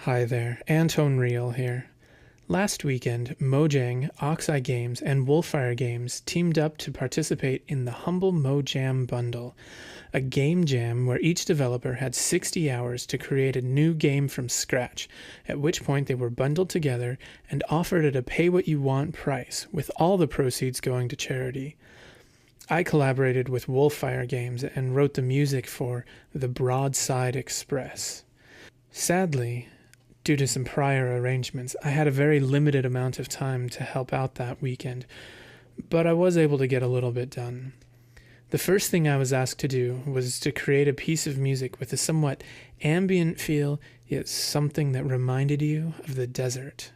Hi there, Antone Real here. Last weekend, MoJam, Oxeye Games, and Wolfire Games teamed up to participate in the Humble MoJam Bundle, a game jam where each developer had 60 hours to create a new game from scratch, at which point they were bundled together and offered at a pay-what-you-want price, with all the proceeds going to charity. I collaborated with Wolfire Games and wrote the music for the Broadside Express. Sadly, due to some prior arrangements, I had a very limited amount of time to help out that weekend, but I was able to get a little bit done. The first thing I was asked to do was to create a piece of music with a somewhat ambient feel, yet something that reminded you of the desert.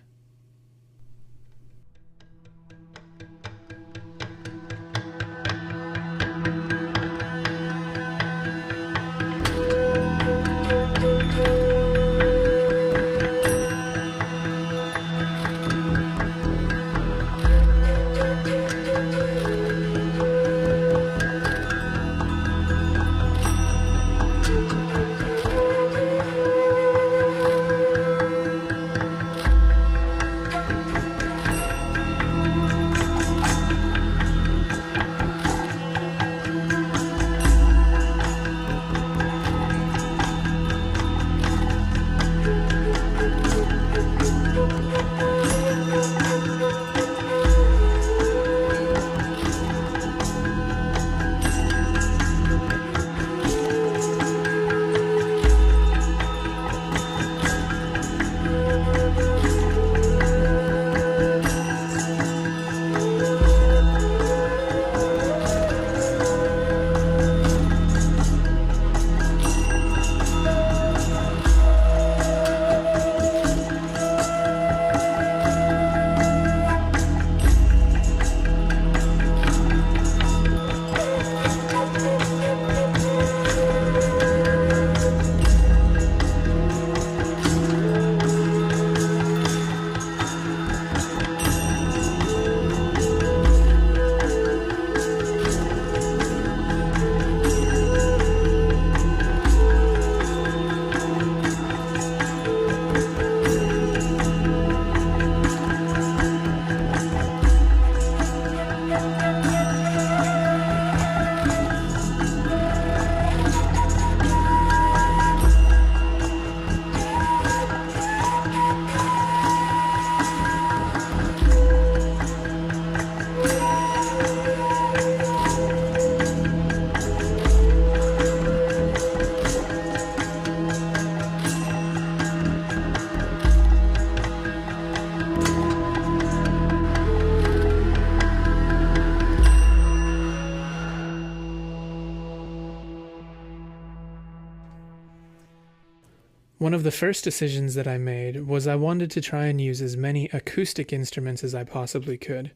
One of the first decisions that I made was I wanted to try and use as many acoustic instruments as I possibly could.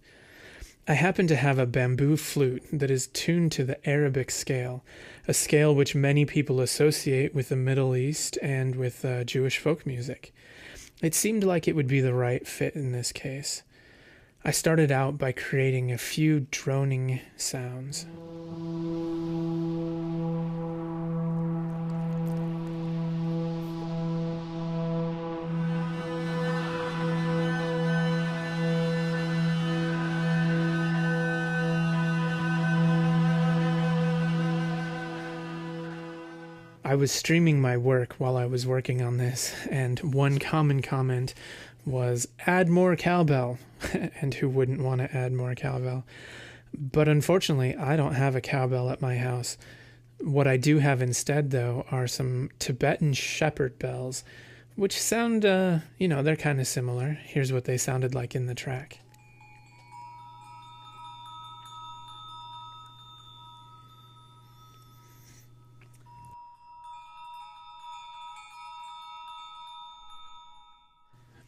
I happen to have a bamboo flute that is tuned to the Arabic scale, a scale which many people associate with the Middle East and with Jewish folk music. It seemed like it would be the right fit in this case. I started out by creating a few droning sounds. I was streaming my work while I was working on this, and one common comment was, "Add more cowbell," and who wouldn't want to add more cowbell? But unfortunately, I don't have a cowbell at my house. What I do have instead, though, are some Tibetan shepherd bells, which sound, they're kind of similar. Here's what they sounded like in the track.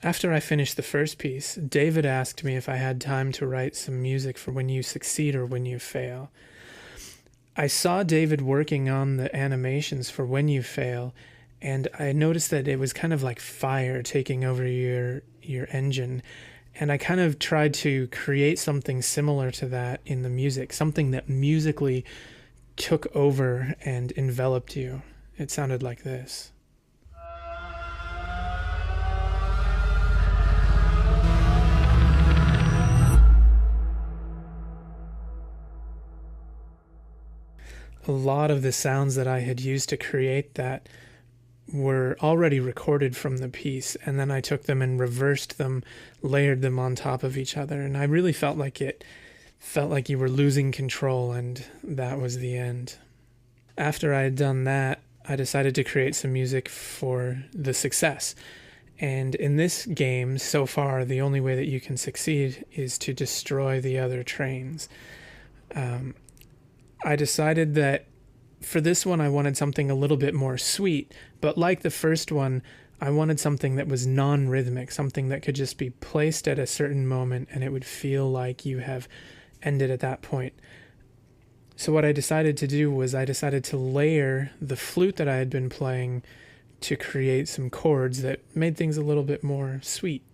After I finished the first piece, David asked me if I had time to write some music for when you succeed or when you fail. I saw David working on the animations for when you fail, and I noticed that it was kind of like fire taking over your engine, and I kind of tried to create something similar to that in the music, something that musically took over and enveloped you. It sounded like this. lot of the sounds that I had used to create that were already recorded from the piece, and then I took them and reversed them, layered them on top of each other, and I really felt like you were losing control, and that was the end. After I had done that, I decided to create some music for the success. And in this game, so far, the only way that you can succeed is to destroy the other trains. I decided that for this one, I wanted something a little bit more sweet, but like the first one, I wanted something that was non-rhythmic, something that could just be placed at a certain moment and it would feel like you have ended at that point. So what I decided to do was I decided to layer the flute that I had been playing to create some chords that made things a little bit more sweet.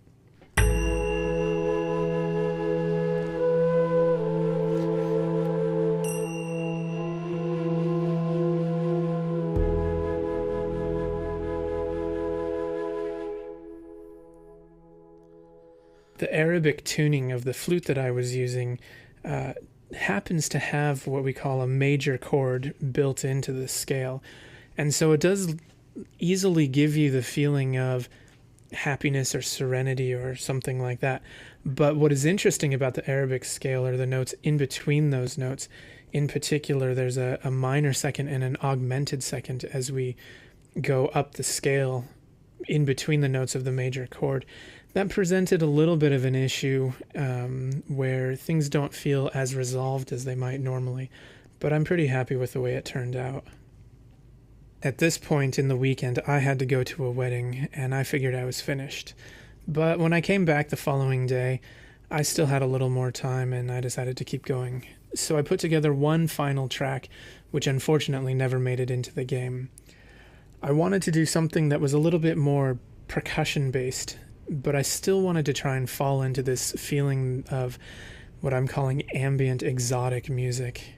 The Arabic tuning of the flute that I was using happens to have what we call a major chord built into the scale. And so it does easily give you the feeling of happiness or serenity or something like that. But what is interesting about the Arabic scale are the notes in between those notes. In particular, there's a minor second and an augmented second as we go up the scale in between the notes of the major chord. That presented a little bit of an issue where things don't feel as resolved as they might normally, but I'm pretty happy with the way it turned out. At this point in the weekend, I had to go to a wedding, and I figured I was finished. But when I came back the following day, I still had a little more time, and I decided to keep going. So I put together one final track, which unfortunately never made it into the game. I wanted to do something that was a little bit more percussion-based, but I still wanted to try and fall into this feeling of what I'm calling ambient exotic music.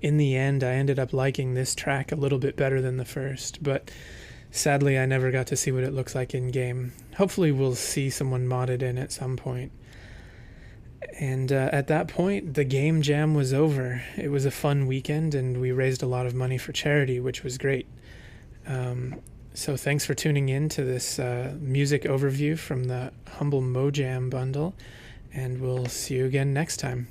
In the end, I ended up liking this track a little bit better than the first, but sadly I never got to see what it looks like in-game. Hopefully we'll see someone modded in at some point. And at that point, the game jam was over. It was a fun weekend, and we raised a lot of money for charity, which was great. So thanks for tuning in to this music overview from the Humble MoJam bundle, and we'll see you again next time.